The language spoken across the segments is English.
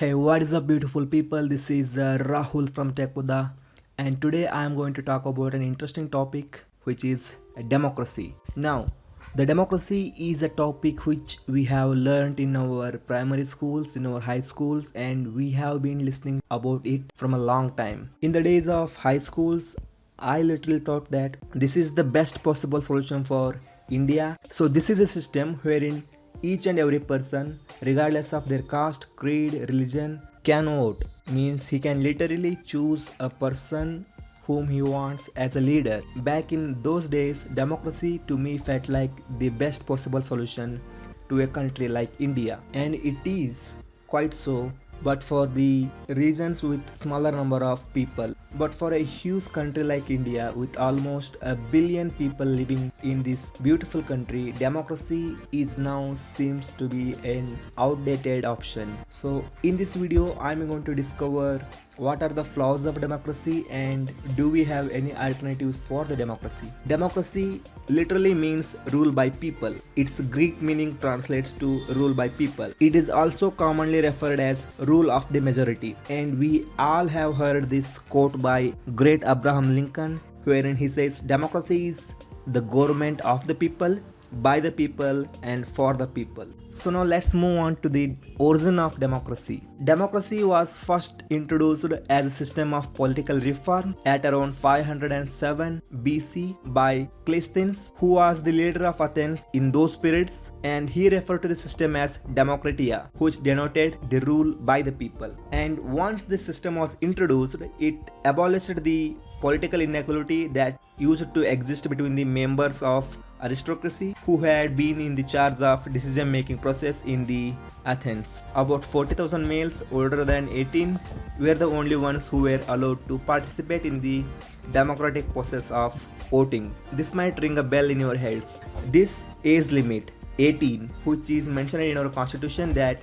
Hey, what is up, beautiful people? This is Rahul from Tekuda, and today I am going to talk about an interesting topic which is democracy. Now, the democracy is a topic which we have learned in our primary schools, in our high schools, and we have been listening about it from a long time. In the days of high schools, I literally thought that this is the best possible solution for India. So, this is a system wherein each and every person, regardless of their caste, creed, religion, can vote. Means he can literally choose a person whom he wants as a leader. Back in those days, democracy to me felt like the best possible solution to a country like India. And it is quite so, but for the regions with smaller number of people. But for a huge country like India with almost a billion people living in this beautiful country, democracy is now seems to be an outdated option. So in this video I'm going to discover what are the flaws of democracy and do we have any alternatives for the democracy. Democracy literally means rule by people. Its Greek meaning translates to rule by people. It is also commonly referred as rule of the majority, and we all have heard this quote by great Abraham Lincoln, wherein he says democracy is the government of the people, by the people, and for the people. So now let's move on to the origin of democracy. Democracy was first introduced as a system of political reform at around 507 BC by Cleisthenes, who was the leader of Athens in those periods, and he referred to the system as democratia, which denoted the rule by the people. And once this system was introduced, it abolished the political inequality that used to exist between the members of aristocracy who had been in the charge of decision making process in the Athens. About 40,000 males older than 18 were the only ones who were allowed to participate in the democratic process of voting. This might ring a bell in your heads. This age limit 18, which is mentioned in our constitution that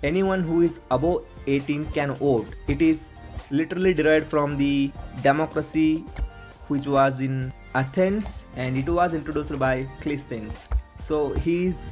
anyone who is above 18 can vote. It is literally derived from the democracy which was in Athens, and it was introduced by Cleisthenes. So he is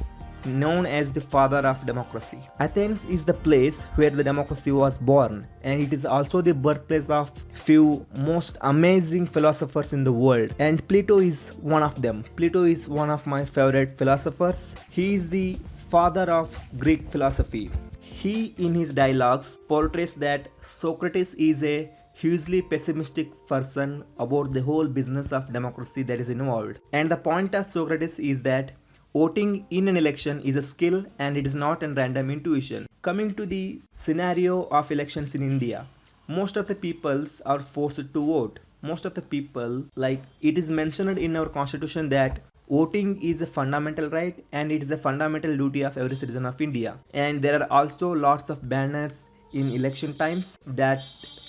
known as the father of democracy. Athens is the place where the democracy was born, and it is also the birthplace of few most amazing philosophers in the world, and Plato is one of them. Plato is one of my favorite philosophers. He is the father of Greek philosophy. He in his dialogues portrays that Socrates is a hugely pessimistic person about the whole business of democracy that is involved. And the point of Socrates is that voting in an election is a skill and it is not a random intuition. Coming to the scenario of elections in India, most of the peoples are forced to vote. Most of the people, like it is mentioned in our constitution that voting is a fundamental right and it is a fundamental duty of every citizen of India. And there are also lots of banners in election times that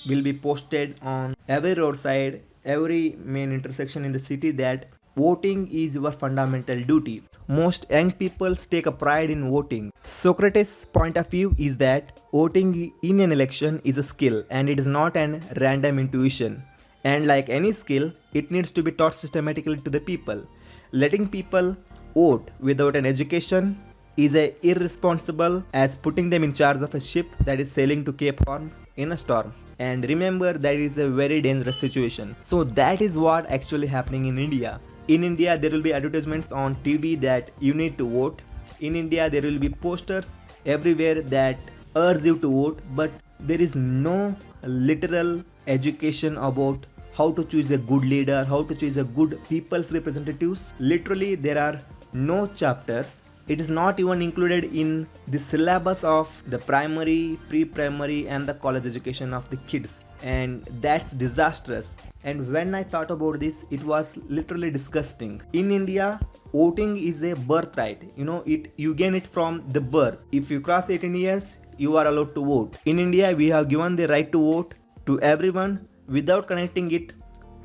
will be posted on every roadside, every main intersection in the city that voting is your fundamental duty. Most young people take a pride in voting. Socrates' point of view is that voting in an election is a skill and it is not an random intuition. And like any skill, it needs to be taught systematically to the people. Letting people vote without an education is as irresponsible as putting them in charge of a ship that is sailing to Cape Horn in a storm. And remember, that is a very dangerous situation. So that is what actually happening in India. In India, there will be advertisements on TV that you need to vote. In India, there will be posters everywhere that urge you to vote, but there is no literal education about how to choose a good leader, how to choose a good people's representatives. Literally, there are no chapters. It is not even included in the syllabus of the primary, pre-primary and the college education of the kids. And that's disastrous. And when I thought about this, it was literally disgusting. In India, voting is a birthright. You gain it from the birth. If you cross 18 years, you are allowed to vote. In India, we have given the right to vote to everyone without connecting it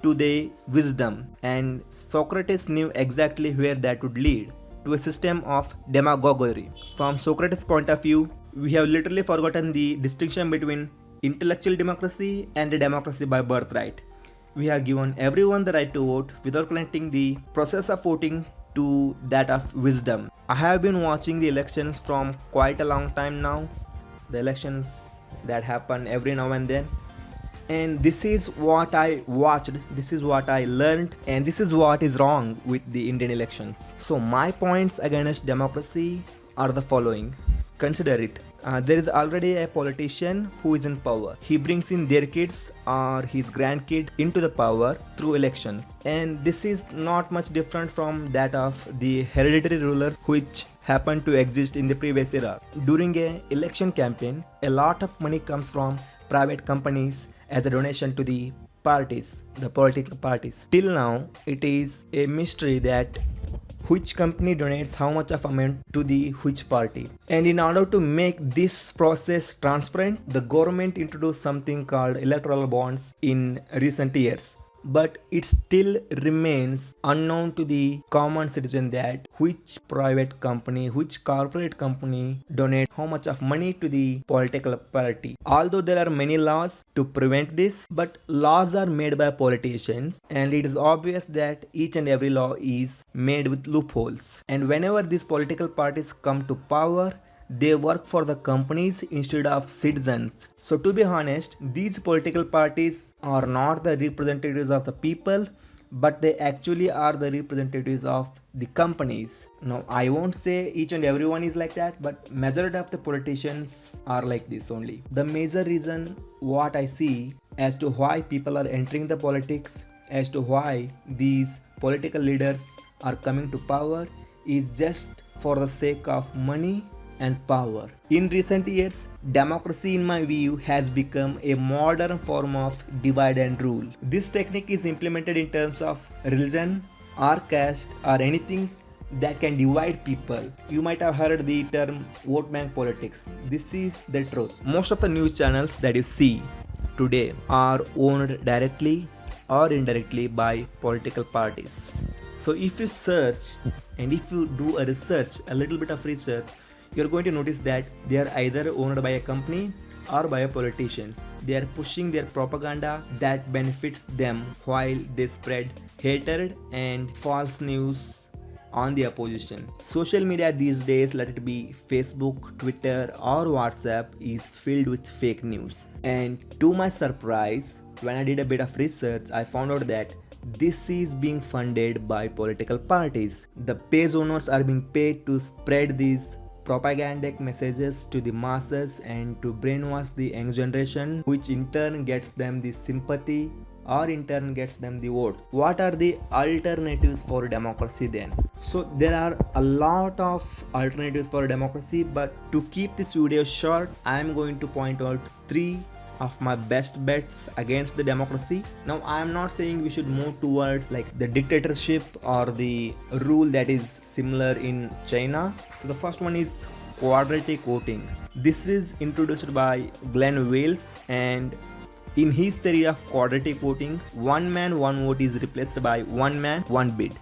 to the wisdom. And Socrates knew exactly where that would lead, to a system of demagoguery. From Socrates' point of view, we have literally forgotten the distinction between intellectual democracy and a democracy by birthright. We have given everyone the right to vote without connecting the process of voting to that of wisdom. I have been watching the elections from quite a long time now. The elections that happen every now and then. And this is what I watched, this is what I learned, and this is what is wrong with the Indian elections. So my points against democracy are the following. Consider it. There is already a politician who is in power. He brings in their kids or his grandkid into the power through elections. And this is not much different from that of the hereditary rulers which happened to exist in the previous era. During an election campaign, a lot of money comes from private companies as a donation to the parties, the political parties. Till now, it is a mystery that which company donates how much of amount to the which party. And in order to make this process transparent, the government introduced something called electoral bonds in recent years. But it still remains unknown to the common citizen that which private company, which corporate company donates how much of money to the political party. Although there are many laws to prevent this, but laws are made by politicians, and it is obvious that each and every law is made with loopholes. And whenever these political parties come to power, they work for the companies instead of citizens. So to be honest, these political parties are not the representatives of the people, but they actually are the representatives of the companies. Now I won't say each and everyone is like that, but majority of the politicians are like this only. The major reason what I see as to why people are entering the politics, as to why these political leaders are coming to power, is just for the sake of money and power. In recent years, democracy in my view has become a modern form of divide and rule. This technique is implemented in terms of religion or caste or anything that can divide people. You might have heard the term vote bank politics. This is the truth. Most of the news channels that you see today are owned directly or indirectly by political parties. So if you search and if you do a research, a little bit of research, you're going to notice that they are either owned by a company or by politicians. They are pushing their propaganda that benefits them while they spread hatred and false news on the opposition. Social media these days, let it be Facebook, Twitter or WhatsApp, is filled with fake news. And to my surprise, when I did a bit of research, I found out that this is being funded by political parties. The page owners are being paid to spread these propagandic messages to the masses and to brainwash the young generation, which in turn gets them the sympathy or in turn gets them the vote. What are the alternatives for democracy then? So there are a lot of alternatives for democracy, but to keep this video short, I am going to point out 3 of my best bets against the democracy. Now I am not saying we should move towards like the dictatorship or the rule that is similar in China. So the first one is quadratic voting. This is introduced by Glenn Wales, and in his theory of quadratic voting, one man one vote is replaced by one man one bid,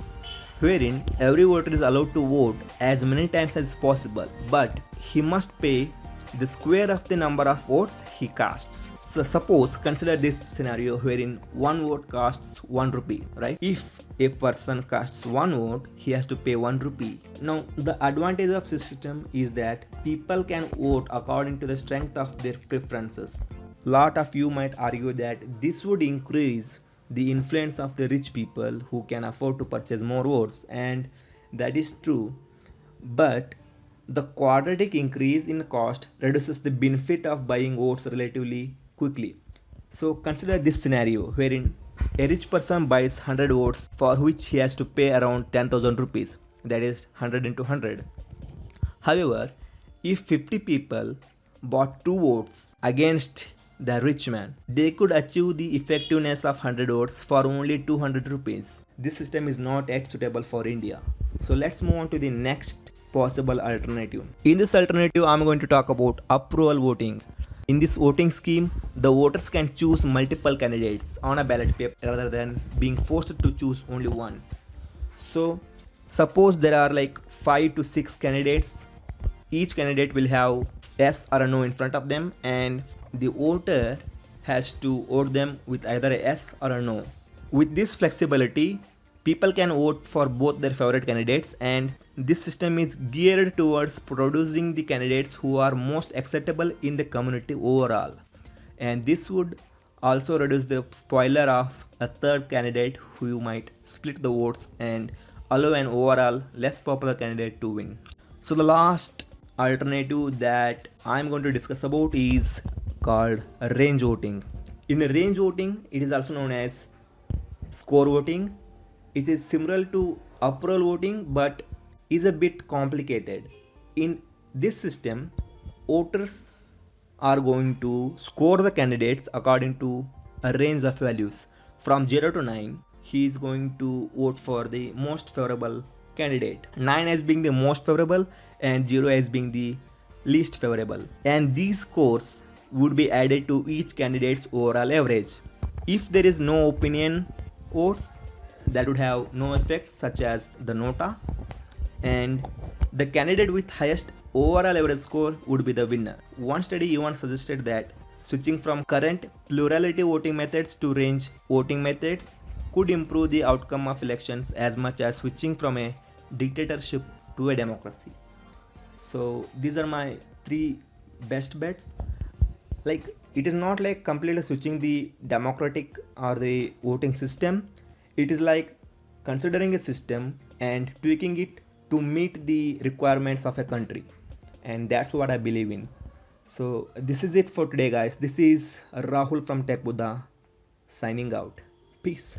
wherein every voter is allowed to vote as many times as possible, but he must pay the square of the number of votes he casts. So suppose, consider this scenario wherein one vote costs 1 rupee, right? If a person casts one vote, he has to pay 1 rupee. Now the advantage of this system is that people can vote according to the strength of their preferences. Lot of you might argue that this would increase the influence of the rich people who can afford to purchase more votes, and that is true, but the quadratic increase in cost reduces the benefit of buying votes relatively quickly. So consider this scenario wherein a rich person buys 100 votes for which he has to pay around 10,000 rupees, that is 100 into 100. However, if 50 people bought 2 votes against the rich man, they could achieve the effectiveness of 100 votes for only 200 rupees. This system is not yet suitable for India. So let's move on to the next possible alternative. In this alternative, I'm going to talk about approval voting. In this voting scheme, the voters can choose multiple candidates on a ballot paper rather than being forced to choose only one. So suppose there are like 5 to 6 candidates. Each candidate will have yes or a no in front of them, and the voter has to vote them with either a yes or a no. With this flexibility, people can vote for both their favorite candidates and this system is geared towards producing the candidates who are most acceptable in the community overall, and this would also reduce the spoiler of a third candidate who might split the votes and allow an overall less popular candidate to win. So the last alternative that I'm going to discuss about is called range voting. In range voting, it is also known as score voting. It is similar to approval voting but is a bit complicated. In this system, voters are going to score the candidates according to a range of values from 0 to 9. He is going to vote for the most favorable candidate, 9 as being the most favorable and 0 as being the least favorable, and these scores would be added to each candidate's overall average. If there is no opinion votes, that would have no effect, such as the nota, and the candidate with highest overall average score would be the winner. One study even suggested that switching from current plurality voting methods to range voting methods could improve the outcome of elections as much as switching from a dictatorship to a democracy. So these are my 3 best bets. Like, it is not like completely switching the democratic or the voting system. It is like considering a system and tweaking it to meet the requirements of a country, and that's what I believe in. So this is it for today, guys. This is Rahul from Tech Buddha signing out. Peace.